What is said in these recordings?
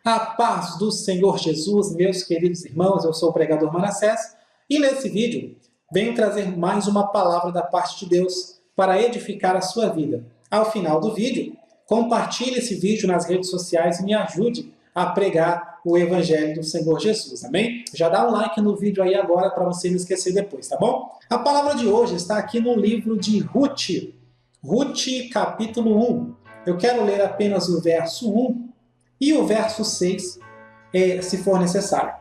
A paz do Senhor Jesus, meus queridos irmãos, eu sou o pregador Manassés e nesse vídeo venho trazer mais uma palavra da parte de Deus para edificar a sua vida. Ao final do vídeo, compartilhe esse vídeo nas redes sociais e me ajude a pregar o Evangelho do Senhor Jesus, amém? Já dá um like no vídeo aí agora para você não esquecer depois, tá bom? A palavra de hoje está aqui no livro de Ruth, capítulo 1. Eu quero ler apenas o verso 1 e o verso 6, se for necessário.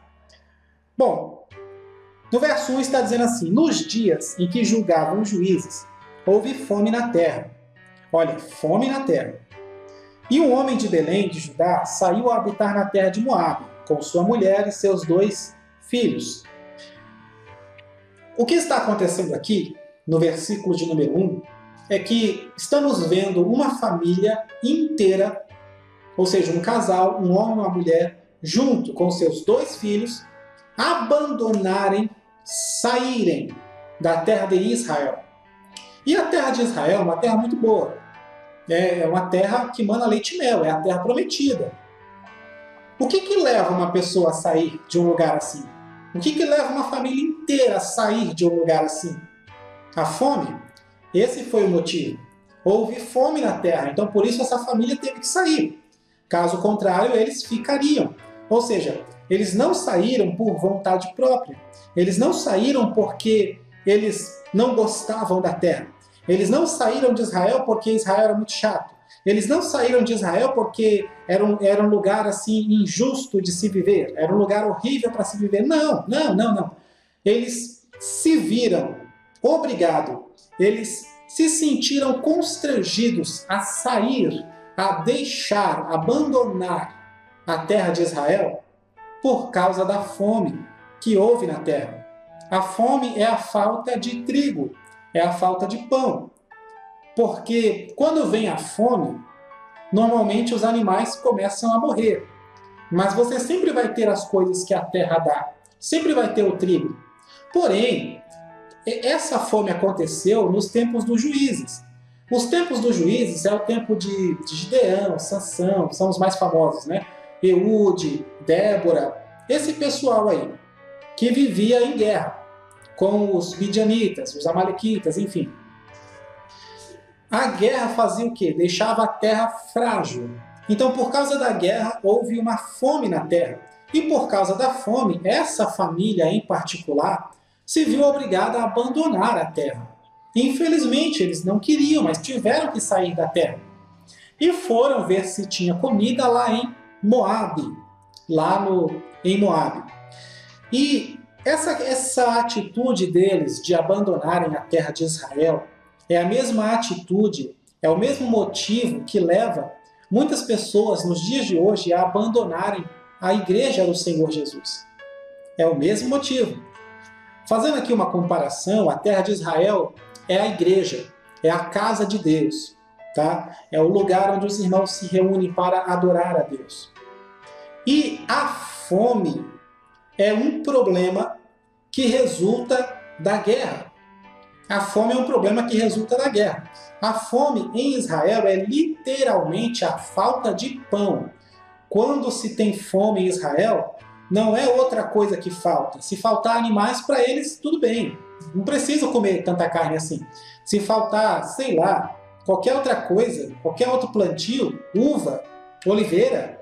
Bom, no verso 1 está dizendo assim: nos dias em que julgavam os juízes, houve fome na terra. Olha, fome na terra. E um homem de Belém, de Judá, saiu a habitar na terra de Moabe, com sua mulher e seus 2 filhos. O que está acontecendo aqui, no versículo de número 1, é que estamos vendo uma família inteira, ou seja, um casal, um homem e uma mulher, junto com seus 2 filhos, abandonarem, saírem da terra de Israel. E a terra de Israel é uma terra muito boa. É uma terra que mana leite e mel, é a terra prometida. O que leva uma pessoa a sair de um lugar assim? O que leva uma família inteira a sair de um lugar assim? A fome? Esse foi o motivo. Houve fome na terra, então por isso essa família teve que sair. Caso contrário, eles ficariam. Ou seja, eles não saíram por vontade própria. Eles não saíram porque eles não gostavam da terra. Eles não saíram de Israel porque Israel era muito chato. Eles não saíram de Israel porque era um lugar assim injusto de se viver. Era um lugar horrível para se viver. Não. Eles se viram obrigados. Eles se sentiram constrangidos a sair, a deixar, abandonar a terra de Israel por causa da fome que houve na terra. A fome é a falta de trigo, é a falta de pão. Porque quando vem a fome, normalmente os animais começam a morrer. Mas você sempre vai ter as coisas que a terra dá, sempre vai ter o trigo. Porém, essa fome aconteceu nos tempos dos juízes. Os tempos dos juízes é o tempo de Gideão, Sansão, são os mais famosos, né? Eude, Débora, esse pessoal aí, que vivia em guerra com os midianitas, os amalequitas, enfim. A guerra fazia o quê? Deixava a terra frágil. Então, por causa da guerra, houve uma fome na terra. E por causa da fome, essa família em particular se viu obrigada a abandonar a terra. Infelizmente, eles não queriam, mas tiveram que sair da terra. E foram ver se tinha comida lá em Moabe, em Moabe. E essa atitude deles de abandonarem a terra de Israel é a mesma atitude, é o mesmo motivo que leva muitas pessoas nos dias de hoje a abandonarem a igreja do Senhor Jesus. É o mesmo motivo. Fazendo aqui uma comparação, a terra de Israel é a igreja, é a casa de Deus, tá? É o lugar onde os irmãos se reúnem para adorar a Deus. E a fome é um problema que resulta da guerra. A fome é um problema que resulta da guerra. A fome em Israel é literalmente a falta de pão. Quando se tem fome em Israel, não é outra coisa que falta. Se faltar animais, para eles, tudo bem. Não precisam comer tanta carne assim. Se faltar, sei lá, qualquer outra coisa, qualquer outro plantio, uva, oliveira,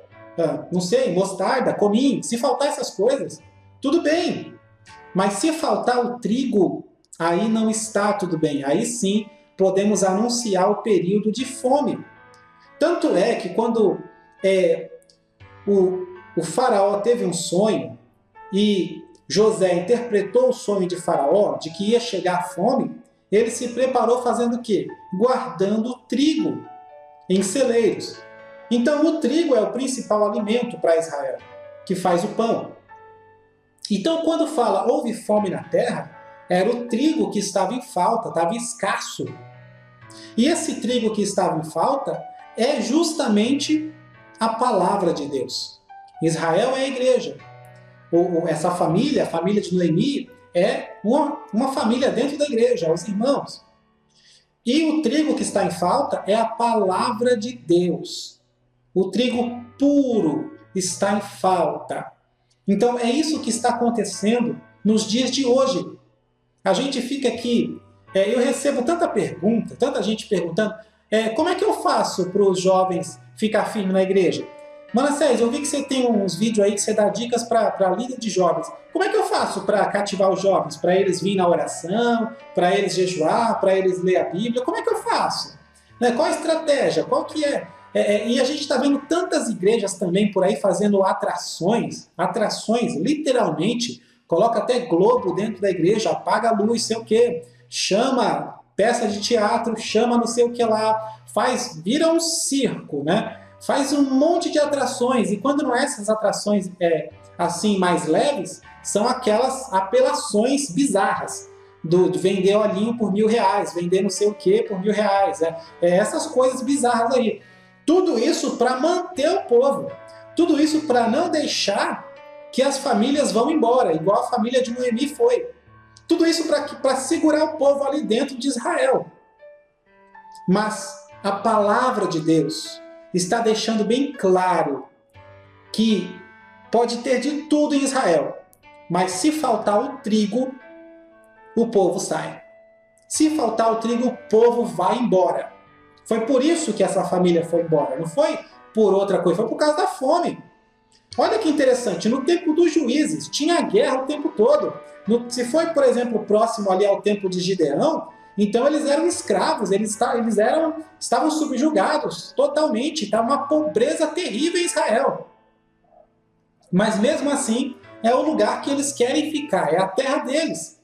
não sei, mostarda, cominho, se faltar essas coisas, tudo bem. Mas se faltar o trigo, aí não está tudo bem. Aí sim podemos anunciar o período de fome. Tanto é que quando o faraó teve um sonho e José interpretou o sonho de faraó, de que ia chegar a fome, ele se preparou fazendo o quê? Guardando trigo em celeiros. Então o trigo é o principal alimento para Israel, que faz o pão. Então quando fala houve fome na terra, era o trigo que estava em falta, estava escasso. E esse trigo que estava em falta é justamente a palavra de Deus. Israel é a igreja. Essa família, a família de Noemi, é uma família dentro da igreja, os irmãos. E o trigo que está em falta é a palavra de Deus. O trigo puro, está em falta. Então é isso que está acontecendo nos dias de hoje. A gente fica aqui, eu recebo tanta pergunta, tanta gente perguntando, como é que eu faço para os jovens ficar firmes na igreja? Manassés, eu vi que você tem uns vídeos aí que você dá dicas para líder de jovens. Como é que eu faço para cativar os jovens? Para eles virem na oração, para eles jejuar, para eles ler a Bíblia? Como é que eu faço? Qual a estratégia? Qual que é? E a gente está vendo tantas igrejas também por aí fazendo atrações, literalmente, coloca até globo dentro da igreja, apaga a luz, sei o quê, chama peça de teatro, chama não sei o que lá, vira um circo, né? Faz um monte de atrações, e quando não é essas atrações assim mais leves, são aquelas apelações bizarras, de vender olhinho por R$1.000, vender não sei o que por R$1.000, essas coisas bizarras aí. Tudo isso para manter o povo, tudo isso para não deixar que as famílias vão embora, igual a família de Noemi foi. Tudo isso para segurar o povo ali dentro de Israel. Mas a palavra de Deus está deixando bem claro que pode ter de tudo em Israel, mas se faltar o trigo, o povo sai. Se faltar o trigo, o povo vai embora. Foi por isso que essa família foi embora, não foi por outra coisa, foi por causa da fome. Olha que interessante, no tempo dos juízes, tinha guerra o tempo todo. Se foi, por exemplo, próximo ali ao tempo de Gideão, então eles eram escravos, eles estavam subjugados totalmente, estava uma pobreza terrível em Israel. Mas mesmo assim, é o lugar que eles querem ficar, é a terra deles.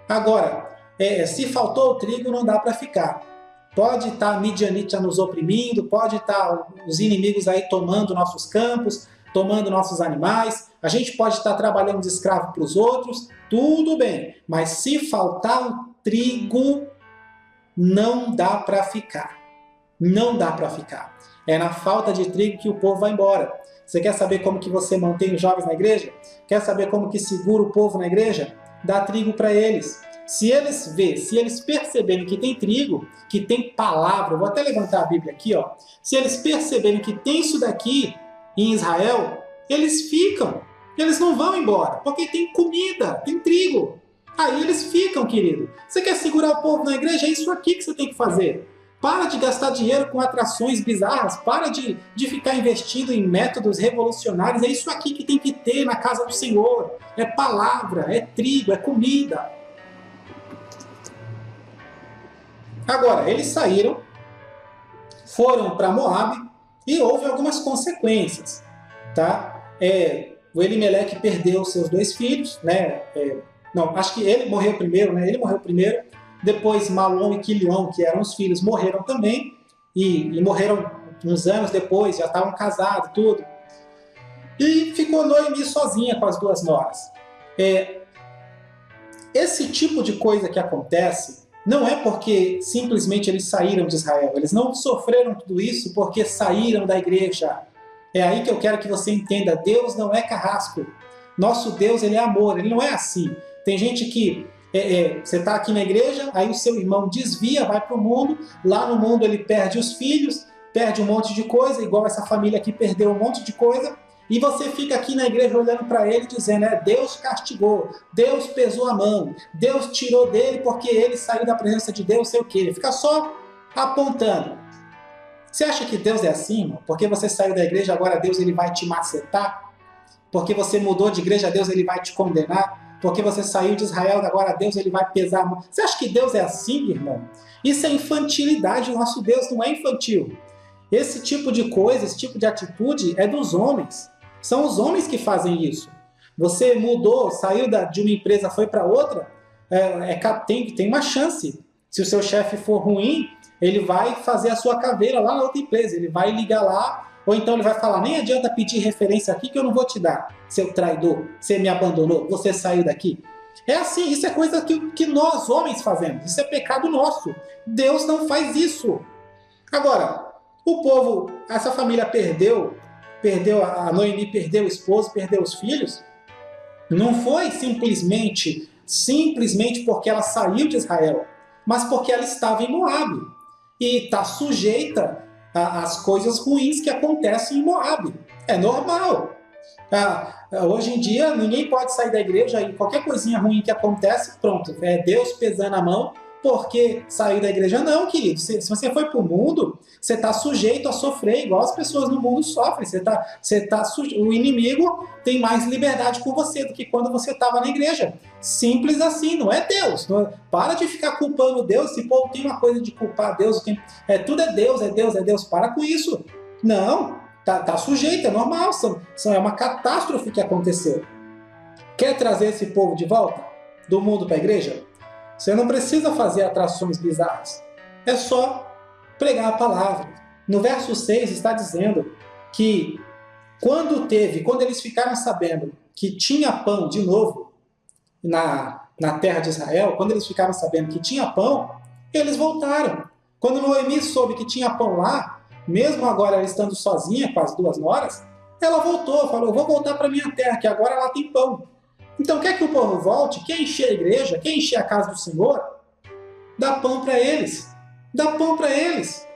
Agora, se faltou o trigo, não dá para ficar. Pode estar a Midianita nos oprimindo, pode estar os inimigos aí tomando nossos campos, tomando nossos animais, a gente pode estar trabalhando de escravo para os outros, tudo bem, mas se faltar o trigo, não dá para ficar. Não dá para ficar. É na falta de trigo que o povo vai embora. Você quer saber como que você mantém os jovens na igreja? Quer saber como que segura o povo na igreja? Dá trigo para eles. Se eles perceberem que tem trigo, que tem palavra, eu vou até levantar a Bíblia aqui, ó. Se eles perceberem que tem isso daqui em Israel, eles ficam. Eles não vão embora, porque tem comida, tem trigo. Aí eles ficam, querido. Você quer segurar o povo na igreja? É isso aqui que você tem que fazer. Para de gastar dinheiro com atrações bizarras, para de ficar investindo em métodos revolucionários. É isso aqui que tem que ter na casa do Senhor. É palavra, é trigo, é comida. Agora, eles saíram, foram para Moabe e houve algumas consequências. Tá? O Elimeleque perdeu seus 2 filhos, né? Não, acho que ele morreu primeiro, né? Ele morreu primeiro. Depois Malom e Quilion, que eram os filhos, morreram também. E morreram uns anos depois, já estavam casados, tudo. E ficou Noemi sozinha com as 2 noras. Esse tipo de coisa que acontece não é porque simplesmente eles saíram de Israel. Eles não sofreram tudo isso porque saíram da igreja. É aí que eu quero que você entenda. Deus não é carrasco. Nosso Deus, ele é amor. Ele não é assim. Tem gente que você está aqui na igreja, aí o seu irmão desvia, vai para o mundo. Lá no mundo ele perde os filhos, perde um monte de coisa, igual essa família aqui perdeu um monte de coisa. E você fica aqui na igreja olhando para ele dizendo, Deus castigou, Deus pesou a mão, Deus tirou dele porque ele saiu da presença de Deus, sei o quê. Ele fica só apontando. Você acha que Deus é assim, irmão? Porque você saiu da igreja, agora Deus ele vai te macetar? Porque você mudou de igreja, Deus ele vai te condenar? Porque você saiu de Israel, agora Deus ele vai pesar a mão? Você acha que Deus é assim, irmão? Isso é infantilidade, o nosso Deus não é infantil. Esse tipo de coisa, esse tipo de atitude é dos homens. São os homens que fazem isso. Você mudou, saiu de uma empresa, foi para outra, tem uma chance. Se o seu chefe for ruim, ele vai fazer a sua caveira lá na outra empresa. Ele vai ligar lá, ou então ele vai falar, nem adianta pedir referência aqui que eu não vou te dar, seu traidor. Você me abandonou, você saiu daqui. É assim, isso é coisa que nós homens fazemos. Isso é pecado nosso. Deus não faz isso. Agora, o povo, essa família perdeu a Noemi, perdeu o esposo, perdeu os filhos. Não foi simplesmente porque ela saiu de Israel, mas porque ela estava em Moabe e está sujeita às coisas ruins que acontecem em Moabe. É normal. Hoje em dia, ninguém pode sair da igreja e qualquer coisinha ruim que acontece, pronto, é Deus pesando a mão porque saiu da igreja. Não, querido. Se você foi para o mundo, você está sujeito a sofrer igual as pessoas no mundo sofrem. O inimigo tem mais liberdade com você do que quando você estava na igreja. Simples assim, não é Deus. Para de ficar culpando Deus. Se povo tem uma coisa de culpar Deus, tudo é Deus, é Deus, é Deus. Para com isso. Não. Tá sujeito, é normal, é uma catástrofe que aconteceu. Quer trazer esse povo de volta do mundo para a igreja? Você não precisa fazer atrações bizarras. É só pregar a palavra. No verso 6 está dizendo que quando eles ficaram sabendo que tinha pão de novo na terra de Israel, quando eles ficaram sabendo que tinha pão, eles voltaram. Quando Noemi soube que tinha pão lá, mesmo agora ela estando sozinha, com as 2 noras, ela voltou, falou, vou voltar para minha terra, que agora lá tem pão. Então quer que o povo volte? Quer encher a igreja? Quer encher a casa do Senhor? Dá pão para eles. Dá pão para eles.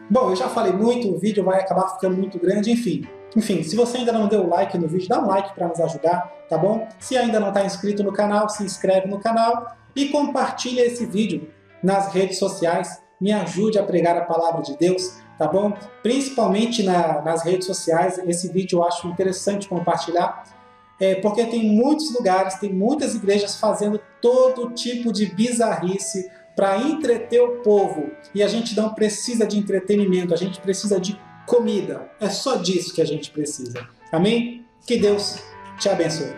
Bom, eu já falei muito, o vídeo vai acabar ficando muito grande, enfim. Se você ainda não deu o like no vídeo, dá um like para nos ajudar, tá bom? Se ainda não está inscrito no canal, se inscreve no canal e compartilha esse vídeo nas redes sociais. Me ajude a pregar a palavra de Deus, tá bom? Principalmente nas redes sociais, esse vídeo eu acho interessante compartilhar, porque tem muitos lugares, tem muitas igrejas fazendo todo tipo de bizarrice para entreter o povo. E a gente não precisa de entretenimento, a gente precisa de comida. É só disso que a gente precisa. Amém? Que Deus te abençoe.